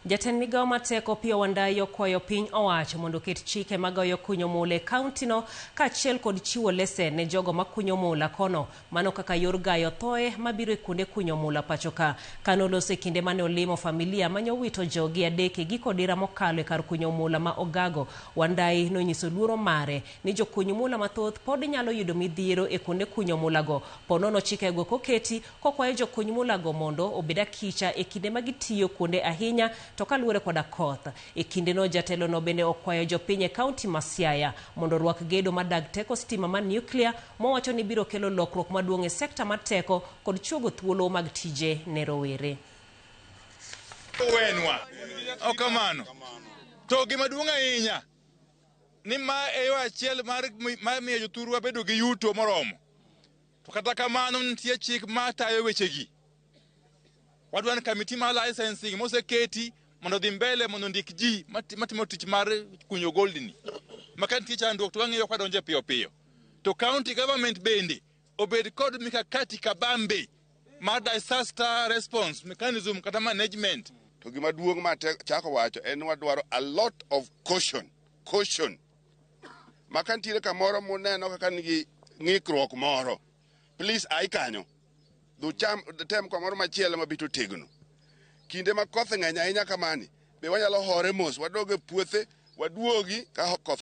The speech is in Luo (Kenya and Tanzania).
Jatend migao mateko Opiyo Wandayi okwayo piny owacho mondo ket chike magoyo kunyo mula e kauntino kaachiel kod chiwo lesen ne jogo makunyo mula kono, mano kaka yor gayo thoe mabiro e kuonde kunyo mula pachoka. Kanoloso e kinde mane olimo familia manyowito jogi adek e giko dira mokalo e kar kunyo mula ma Ogago, Wandayi nonyiso luoro mare ni jokuny mula mathoth pod nyalo yudo midhiero e kuonde kunyo mulago. Ponono chikego koketi kokwayo jokuny mulago mondo obed akicha e kinde magitiyo kuonde ahinya to kaluwore koda koth. E kindeno jatelo no bende okwayo jopiny e kaunti ma Siaya mondo rwak gedo madag teko stima mar nyuklia, mowacho ni biro kelo lokruok maduong' e sekta mar teko kod chuogo thuolo mag tije ne rowere. Wenwa okamano to gima duong' ahinya ni ma e yo achiel mar miyo jothurwa bedo gi yuto moromo. To kata kamano nitie chik matayo wechegi. Wadwan kamiti mar licensing moseketi mondo dhi mbele mondo ndik ji matimo tich mar kunyo goldni. Maka nitie chandruok to wang'iyo kadonje piyo piyo. To county government bende obed kod mikakati kabambe mar disaster response mechanism kata management. To gima duong' ma chako wacho en wadwaro a lot of caution. Maka nitie kamoro muneno kaka nigi ng'ikruok moro. Please ai kanyo. Tem kamoro machielo mabito tegno. Kinde ma koth ng'eny ahinya kamani be wanyalo hore mos wadoge puothe waduogi ka koth